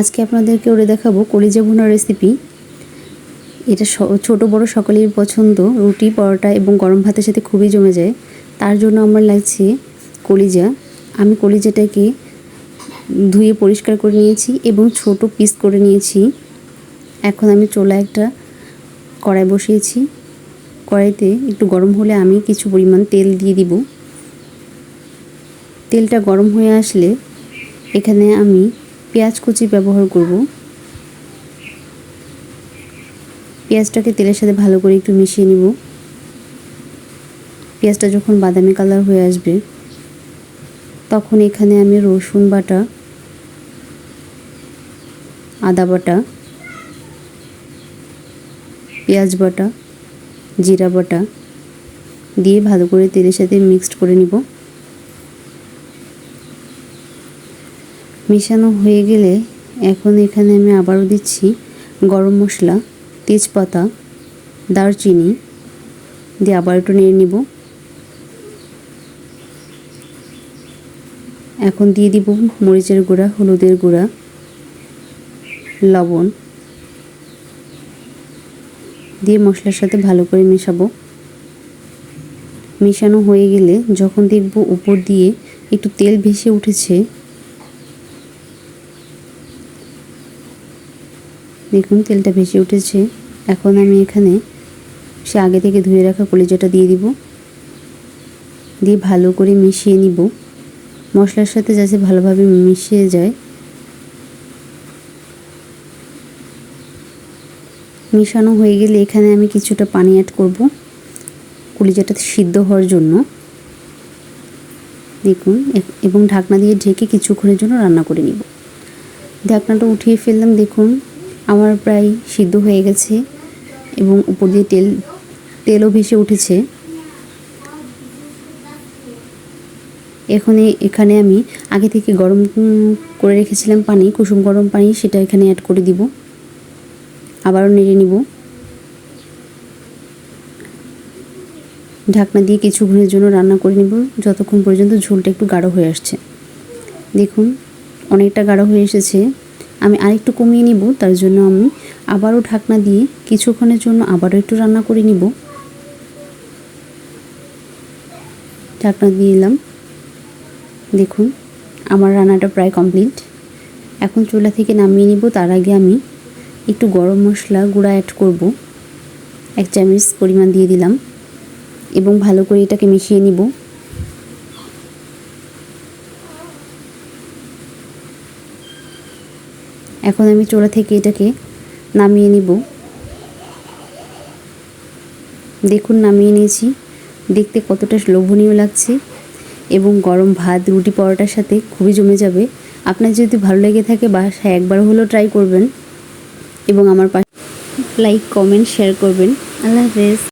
আজকে আপনাদেরকে ওরে দেখাবো কলিজা ভুনা রেসিপি। এটা ছোট বড় সকলের পছন্দ। রুটি, পরোটা এবং গরম ভাতের সাথে খুবই জমে যায়। তার জন্য আমার লাগছে কলিজা। আমি কলিজাটাকে ধুয়ে পরিষ্কার করে নিয়েছি এবং ছোট পিস করে নিয়েছি। এখন আমি চুলায় একটা কড়াই বসিয়েছি। কড়াইতে একটু গরম হলে আমি কিছু পরিমাণ তেল দিয়ে দিব। তেলটা গরম হয়ে আসলে এখানে আমি পেঁয়াজ কুচি ব্যবহার করব। পেঁয়াজটাকে তেলের সাথে ভালো করে একটু মিশিয়ে নিব। পেঁয়াজটা যখন বাদামি কালার হয়ে আসবে তখন এখানে আমি রসুন বাটা, আদা বাটা, পেঁয়াজ বাটা, জিরা বাটা দিয়ে ভালো করে তেলের সাথে মিক্সড করে নিব। মেশানো হয়ে গেলে এখন এখানে আমি আবারও দিচ্ছি গরম মশলা, তেজপাতা, দারচিনি দিয়ে আবার একটু নেড়ে নিব। এখন দিয়ে দিব মরিচের গুঁড়া, হলুদের গুঁড়া, লবণ দিয়ে মশলার সাথে ভালো করে মেশাবো। মেশানো হয়ে গেলে যখন দেখব উপর দিয়ে একটু তেল ভেসে উঠেছে, দেখুন তেলটা ভেসে উঠেছে, এখন আমি এখানে সে আগে থেকে ধুয়ে রাখা কলিজাটা দিয়ে দিব। দিয়ে ভালো করে মিশিয়ে নিব, মশলার সাথে যাতে ভালোভাবে মিশিয়ে যায়। মিশানো হয়ে গেলে এখানে আমি কিছুটা পানি অ্যাড করব কলিজাটা সিদ্ধ হওয়ার জন্য। দেখুন, এবং ঢাকনা দিয়ে ঢেকে কিছুক্ষণের জন্য রান্না করে নিব। ঢাকনাটা উঠিয়ে ফেললাম। দেখুন আমার প্রায় সিদ্ধ হয়ে গেছে এবং উপর দিয়ে তেলও ভেসে উঠেছে। এখানে আমি আগে থেকে গরম করে রেখেছিলাম পানি, কুসুম গরম পানি, সেটা এখানে অ্যাড করে দিব। আবারও নেড়ে নিব। ঢাকনা দিয়ে কিছুক্ষণের জন্য রান্না করে নিব, যতক্ষণ পর্যন্ত ঝোলটা একটু গাঢ় হয়ে আসছে। দেখুন অনেকটা গাঢ় হয়ে এসেছে। আমি আরেকটু কমিয়ে নিব, তার জন্য আমি আবারও ঢাকনা দিয়ে কিছুক্ষণের জন্য আবারও একটু রান্না করে নিব। ঢাকনা দিয়ে দিলাম। দেখুন আমার রান্নাটা প্রায় কমপ্লিট। এখন চুলা থেকে নামিয়ে নিব। তার আগে আমি একটু গরম মশলা গুঁড়া অ্যাড করব, 1 চামচ পরিমাণ দিয়ে দিলাম এবং ভালো করে এটাকে মিশিয়ে নিব। এখন আমি চুলা থেকে এটাকে নামিয়ে নিব। দেখুন নামিয়ে নিয়েছি। দেখতে কতটা লোভনীয় লাগছে এবং গরম ভাত, রুটি, পরোটার সাথে খুবই জমে যাবে। আপনার যদি ভালো লেগে থাকে বাসায় একবার হলেও ট্রাই করবেন এবং আমার পাশে লাইক, কমেন্ট, শেয়ার করবেন। আল্লাহ হাফেজ।